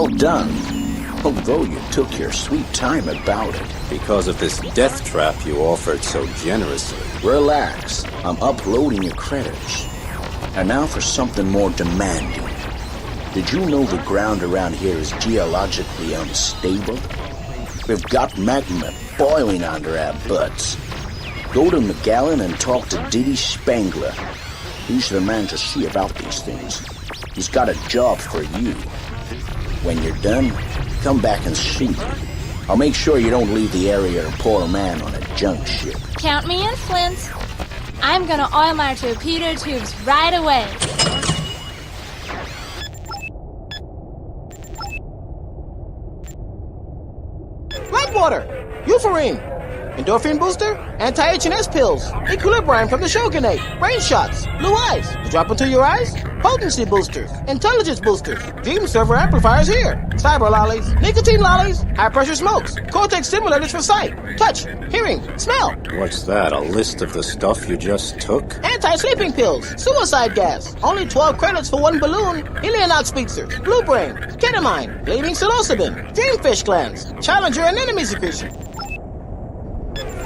all done. Although you took your sweet time about it. Because of this death trap you offered so generously. Relax. I'm uploading your credits. And now for something more demanding. Did you know the ground around here is geologically unstable? We've got magma boiling under our butts. Go to McGallen and talk to Diddy Spangler. He's the man to see about these things. He's got a job for you. When you're done, come back and see me. I'll make sure you don't leave the area or pour a man on a junk ship. Count me in, Flint. I'm gonna oil my torpedo tubes right away. Blackwater! Euphorine! Endorphin booster, anti-HNS pills, equilibrium from the shogunate, brain shots, blue eyes, to drop into your eyes, potency boosters, intelligence boosters, dream server amplifiers here, cyber lollies, nicotine lollies, high pressure smokes, cortex stimulators for sight, touch, hearing, smell. What's that, a list of the stuff you just took? Anti-sleeping pills, suicide gas, only 12 credits for one balloon, Helionox speedsters, blue brain, ketamine, bleeding psilocybin, dreamfish glands, challenger and enemy secretion.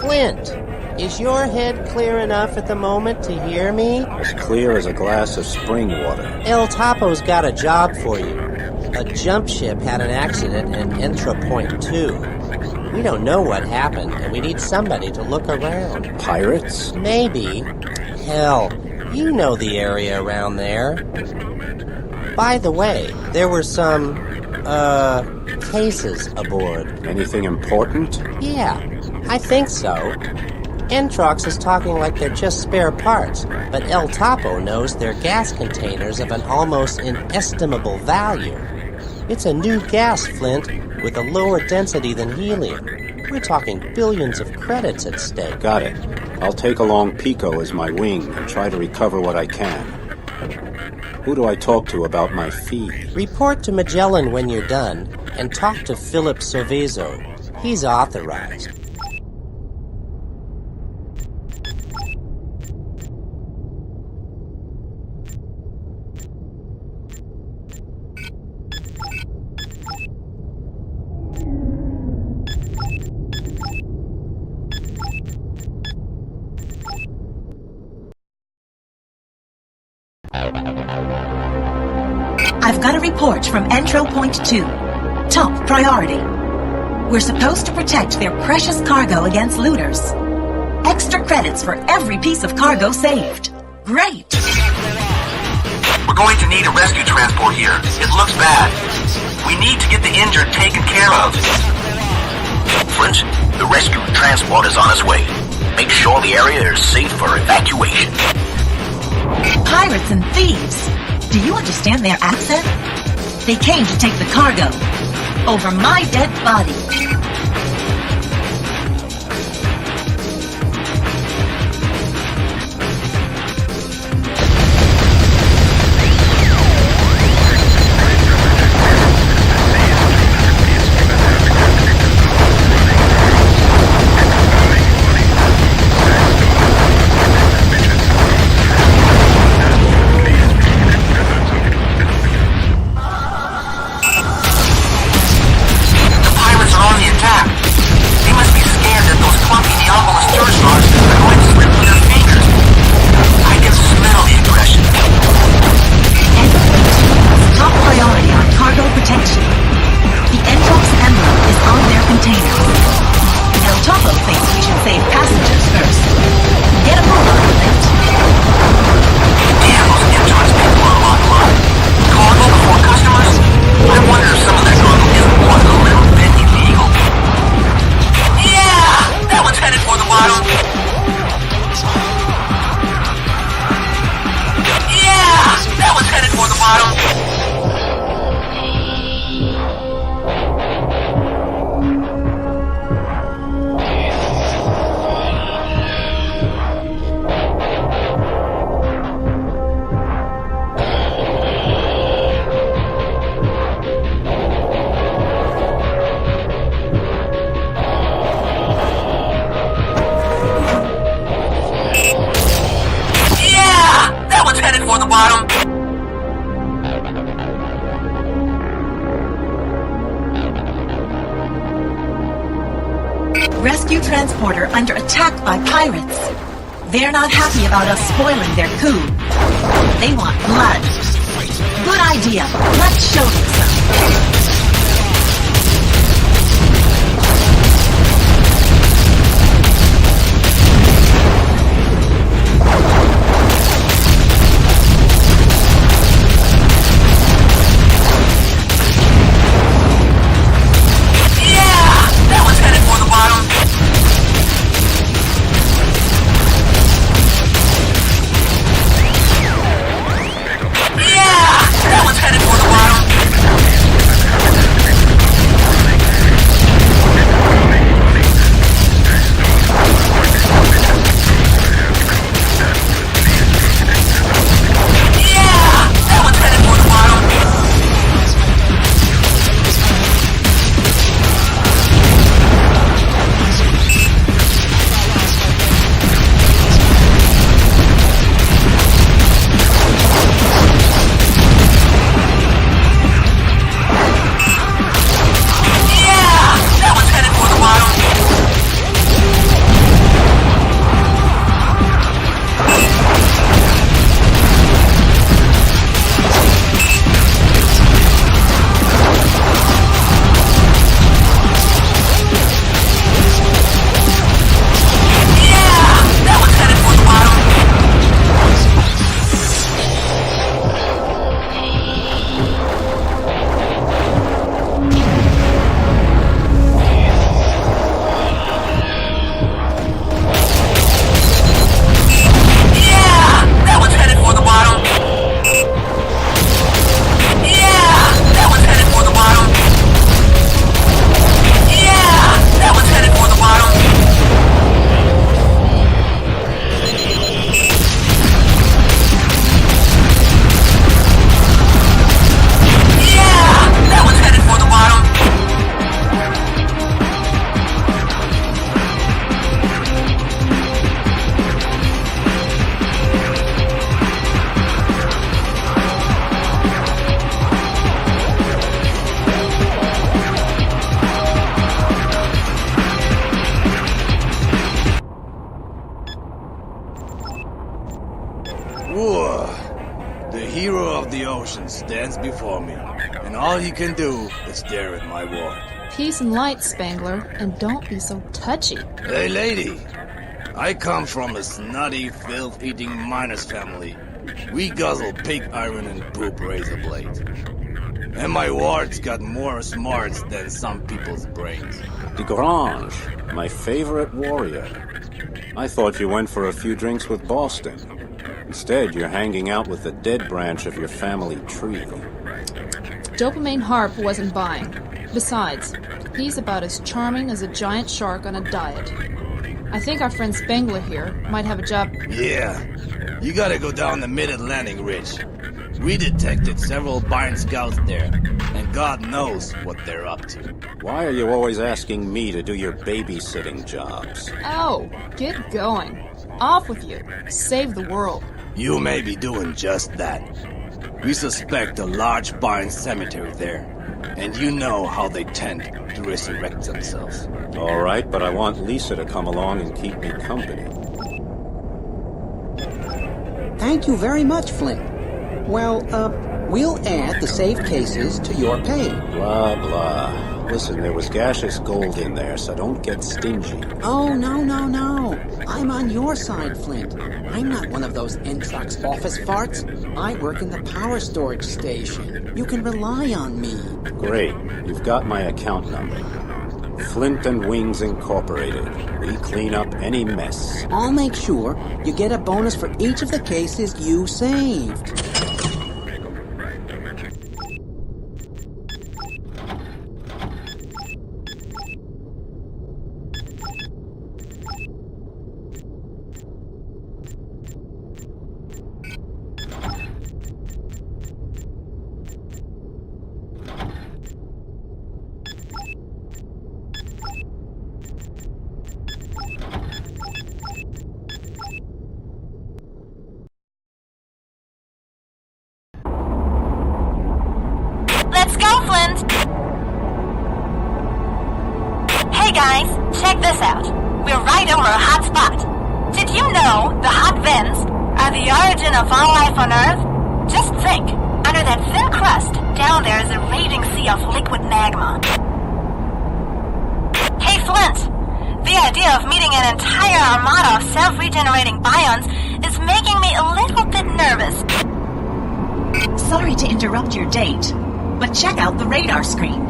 Flint, is your head clear enough at the moment to hear me? As clear as a glass of spring water. El Topo's got a job for you. A jump ship had an accident in Entra Point 2. We don't know what happened, and we need somebody to look around. Pirates? Maybe. Hell, you know the area around there. By the way, there were some, cases aboard. Anything important? Yeah, I think so. Entrox is talking like they're just spare parts, but El Topo knows they're gas containers of an almost inestimable value. It's a new gas, Flint, with a lower density than helium. We're talking billions of credits at stake. Got it. I'll take along Pico as my wing and try to recover what I can. Who do I talk to about my fee? Report to Magellan when you're done, and talk to Philip Sovezo. He's authorized. I've got a report from Entro Point 2. Top priority. We're supposed to protect their precious cargo against looters. Extra credits for every piece of cargo saved. Great! We're going to need a rescue transport here. It looks bad. We need to get the injured taken care of. Flint, the rescue transport is on its way. Make sure the area is safe for evacuation. Pirates and thieves. Do you understand their accent? They came to take the cargo. Over my dead body. transporter under attack by pirates. They're not happy about us spoiling their coup. They want blood. Good idea. Let's show them some. The hero of the ocean stands before me, and all he can do is stare at my ward. Peace and light, Spangler, and don't be so touchy. Hey, lady. I come from a snotty, filth-eating miners family. We guzzle pig iron and poop razor blades. And my ward's got more smarts than some people's brains. DeGrange, my favorite warrior. I thought you went for a few drinks with Boston. Instead, you're hanging out with the dead branch of your family tree. Dopamine Harp wasn't buying. Besides, he's about as charming as a giant shark on a diet. I think our friend Spangler here might have a job. Yeah, you gotta go down the Mid-Atlantic Ridge. We detected several Bionten scouts there, and God knows what they're up to. Why are you always asking me to do your babysitting jobs? Oh, get going. Off with you. Save the world. You may be doing just that. We suspect a large Bionten cemetery there, and you know how they tend to resurrect themselves. All right, but I want Lisa to come along and keep me company. Thank you very much, Flint. Well, we'll add the saved cases to your pay. Blah, blah. Listen, there was gaseous gold in there, so don't get stingy. Oh, no. I'm on your side, Flint. I'm not one of those intrigues office farts. I work in the power storage station. You can rely on me. Great. You've got my account number. Flint and Wings Incorporated. We clean up any mess. I'll make sure you get a bonus for each of the cases you saved. Let's go, Flint! Hey guys, check this out. We're right over a hot spot. Did you know the hot vents are the origin of all life on Earth? Just think, under that thin crust, down there is a raging sea of liquid magma. Hey Flint, the idea of meeting an entire armada of self-regenerating Bions is making me a little bit nervous. Sorry to interrupt your date, but check out the radar screen.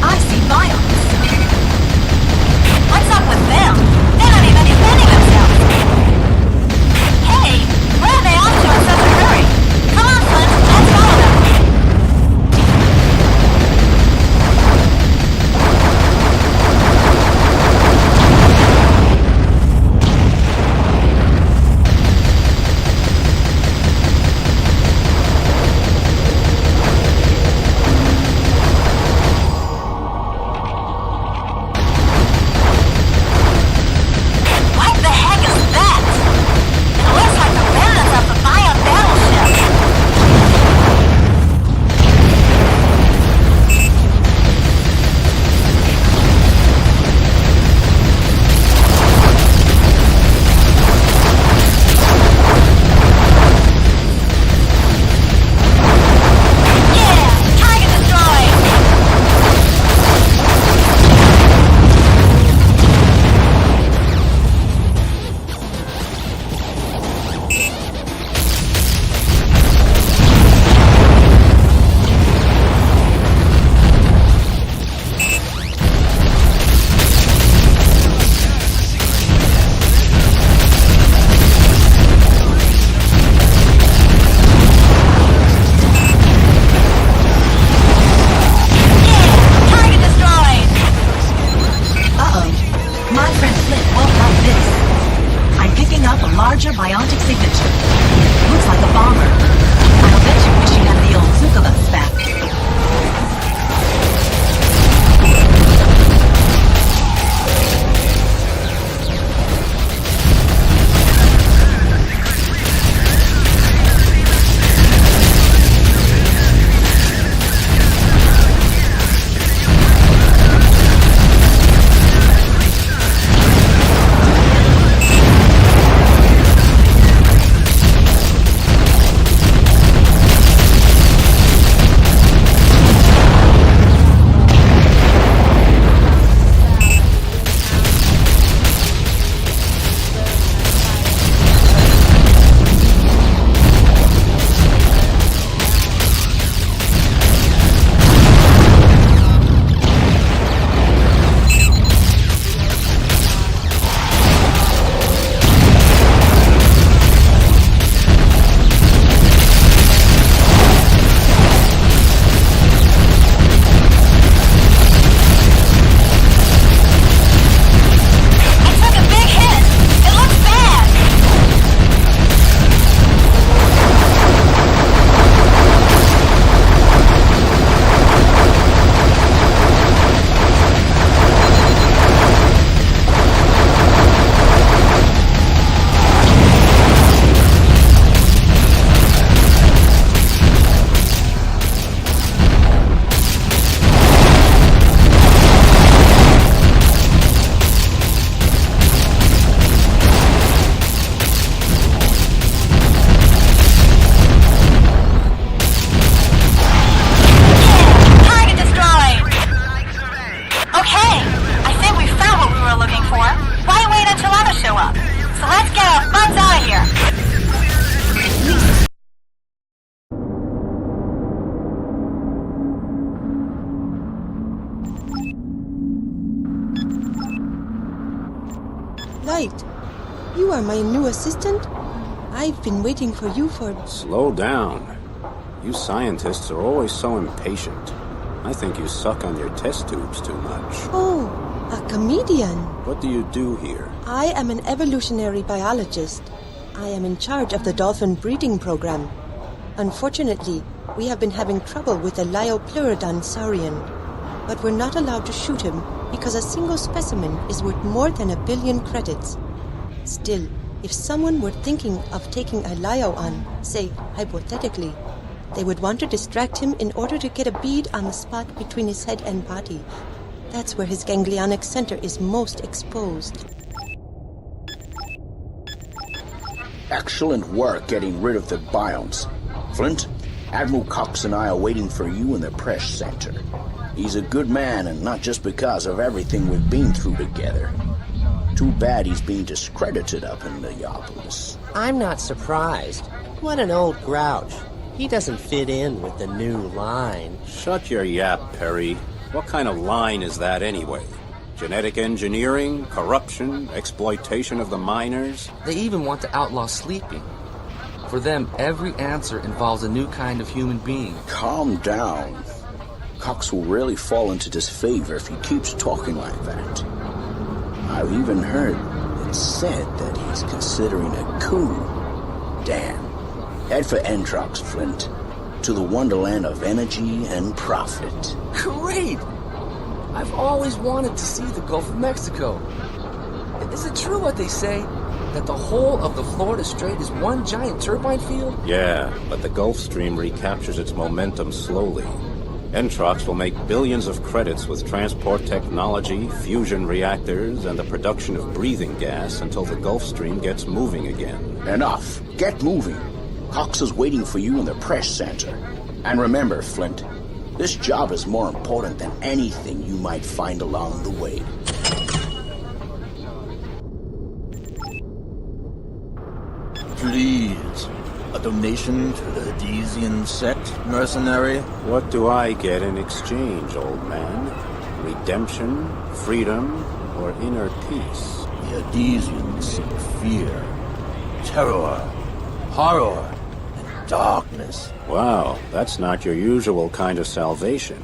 I see Bions. What's up with them? They're not even defending themselves. Hey, where are they off to in such a hurry? Come on, Flint, let's follow them. Biontic signature. Looks like a bomber. I'll bet you wish you had the old Zucabus back. Light, you are my new assistant? I've been waiting for you for... Slow down. You scientists are always so impatient. I think you suck on your test tubes too much. Oh, a comedian. What do you do here? I am an evolutionary biologist. I am in charge of the dolphin breeding program. Unfortunately, we have been having trouble with the Liopleurodon saurian. But we're not allowed to shoot him because a single specimen is worth more than 1 billion credits. Still, if someone were thinking of taking a Lio on, say, hypothetically, they would want to distract him in order to get a bead on the spot between his head and body. That's where his ganglionic center is most exposed. Excellent work getting rid of the Bionts. Flint, Admiral Cox and I are waiting for you in the press center. He's a good man, and not just because of everything we've been through together. Too bad he's being discredited up in Neopolis. I'm not surprised. What an old grouch. He doesn't fit in with the new line. Shut your yap, Perry. What kind of line is that anyway? Genetic engineering, corruption, exploitation of the miners? They even want to outlaw sleeping. For them, every answer involves a new kind of human being. Calm down. Cox will really fall into disfavor if he keeps talking like that. I've even heard it said that he's considering a coup. Damn. Head for Entrox, Flint. To the wonderland of energy and profit. Great! I've always wanted to see the Gulf of Mexico. Is it true what they say? That the whole of the Florida Strait is one giant turbine field? Yeah, but the Gulf Stream recaptures its momentum slowly. Entrox will make billions of credits with transport technology, fusion reactors, and the production of breathing gas until the Gulf Stream gets moving again. Enough. Get moving. Cox is waiting for you in the press center. And remember, Flint, this job is more important than anything you might find along the way. Please, a donation to the Adesian sect, mercenary? What do I get in exchange, old man? Redemption, freedom, or inner peace? The Adesians seek fear, terror, horror, and darkness. Wow, that's not your usual kind of salvation.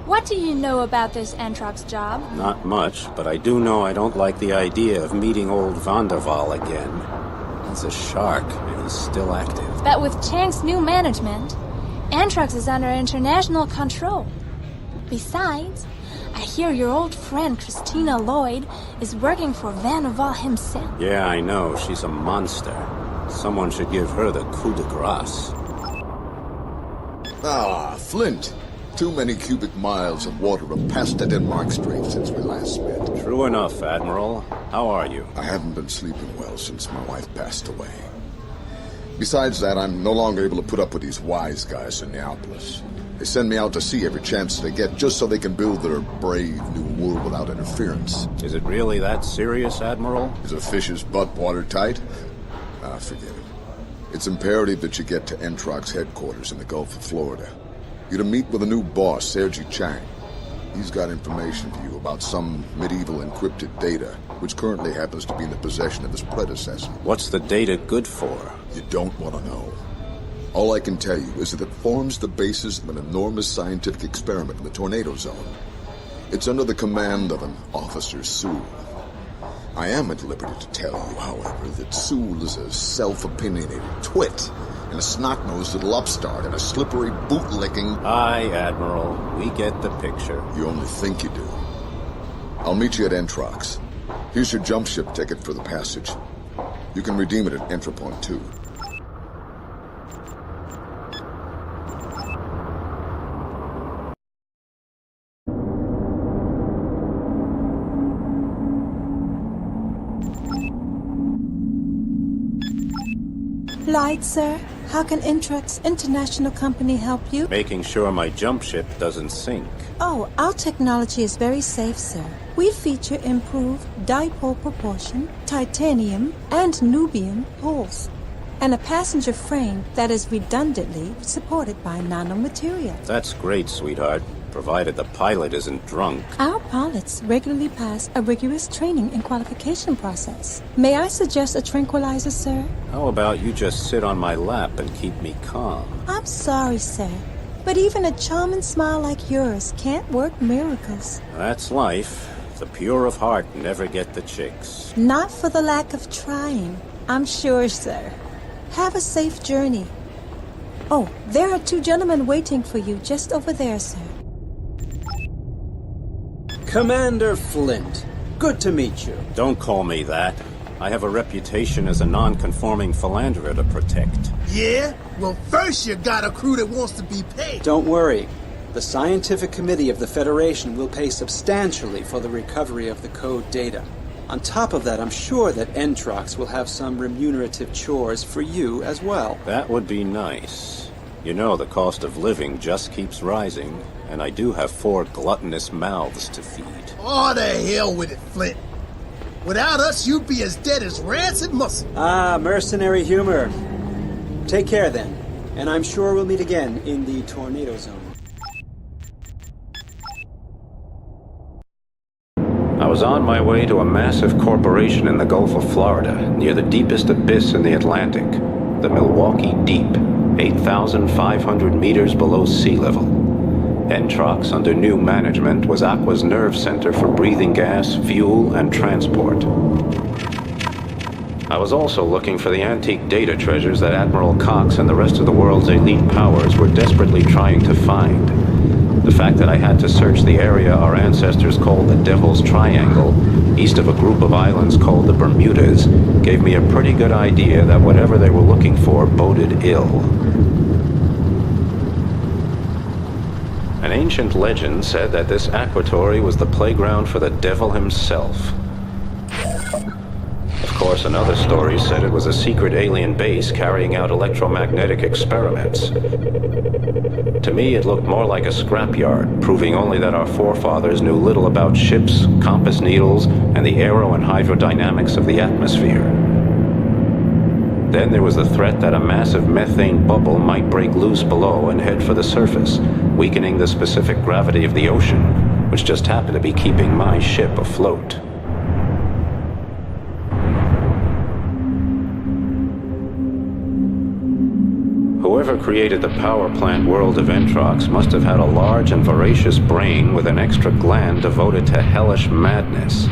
What do you know about this Entrox job? Not much, but I do know I don't like the idea of meeting old Vanderval again. He's a shark, and he's still active. But with Chang's new management, Entrox is under international control. Besides, I hear your old friend Christina Lloyd is working for Vanderval himself. Yeah, I know. She's a monster. Someone should give her the coup de grace. Ah, Flint. Too many cubic miles of water have passed the Denmark Strait since we last met. True enough, Admiral. How are you? I haven't been sleeping well since my wife passed away. Besides that, I'm no longer able to put up with these wise guys in Neopolis. They send me out to sea every chance they get just so they can build their brave new world without interference. Is it really that serious, Admiral? Is a fish's butt watertight? Ah, forget it. It's imperative that you get to Entrox headquarters in the Gulf of Florida. You're to meet with a new boss, Sergi Chang. He's got information for you about some medieval encrypted data, which currently happens to be in the possession of his predecessor. What's the data good for? You don't want to know. All I can tell you is that it forms the basis of an enormous scientific experiment in the Tornado Zone. It's under the command of an Officer Sewell. I am at liberty to tell you, however, that Sewell is a self-opinionated twit, and a snot-nosed little upstart, and a slippery boot-licking... Aye, Admiral. We get the picture. You only think you do. I'll meet you at Entrox. Here's your jump ship ticket for the passage. You can redeem it at Entry Point 2. Light, sir. How can Intrigues International Company help you? Making sure my jump ship doesn't sink. Oh, our technology is very safe, sir. We feature improved dipole propulsion, titanium, and Nubian hulls, and a passenger frame that is redundantly supported by nanomaterials. That's great, sweetheart, provided the pilot isn't drunk. Our pilots regularly pass a rigorous training and qualification process. May I suggest a tranquilizer, sir? How about you just sit on my lap and keep me calm? I'm sorry, sir, but even a charming smile like yours can't work miracles. That's life. The pure of heart never get the chicks. Not for the lack of trying, I'm sure, sir. Have a safe journey. Oh, there are two gentlemen waiting for you just over there, sir. Commander Flint, good to meet you. Don't call me that. I have a reputation as a non-conforming philanderer to protect. Yeah? Well, first you got a crew that wants to be paid. Don't worry. The Scientific Committee of the Federation will pay substantially for the recovery of the code data. On top of that, I'm sure that Entrox will have some remunerative chores for you as well. That would be nice. You know, the cost of living just keeps rising, and I do have 4 gluttonous mouths to feed. Oh, the hell with it, Flint. Without us, you'd be as dead as rancid muscle. Ah, mercenary humor. Take care then, and I'm sure we'll meet again in the tornado zone. I was on my way to a massive corporation in the Gulf of Florida, near the deepest abyss in the Atlantic, the Milwaukee Deep, 8,500 meters below sea level. Entrox, under new management, was Aqua's nerve center for breathing gas, fuel, and transport. I was also looking for the antique data treasures that Admiral Cox and the rest of the world's elite powers were desperately trying to find. The fact that I had to search the area our ancestors called the Devil's Triangle, east of a group of islands called the Bermudas, gave me a pretty good idea that whatever they were looking for boded ill. An ancient legend said that this aquatory was the playground for the devil himself. Of course, another story said it was a secret alien base carrying out electromagnetic experiments. To me, it looked more like a scrapyard, proving only that our forefathers knew little about ships, compass needles, and the aero and hydrodynamics of the atmosphere. Then there was the threat that a massive methane bubble might break loose below and head for the surface, weakening the specific gravity of the ocean, which just happened to be keeping my ship afloat. Whoever created the power plant world of Entrox must have had a large and voracious brain with an extra gland devoted to hellish madness.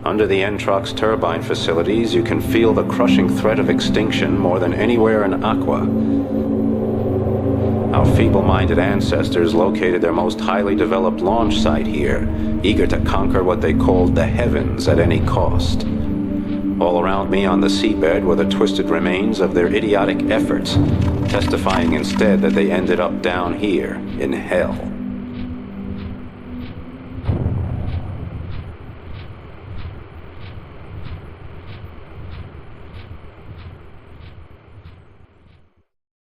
Under the Entrox turbine facilities, you can feel the crushing threat of extinction more than anywhere in Aqua. Our feeble-minded ancestors located their most highly developed launch site here, eager to conquer what they called the heavens at any cost. All around me on the seabed were the twisted remains of their idiotic efforts, testifying instead that they ended up down here, in hell.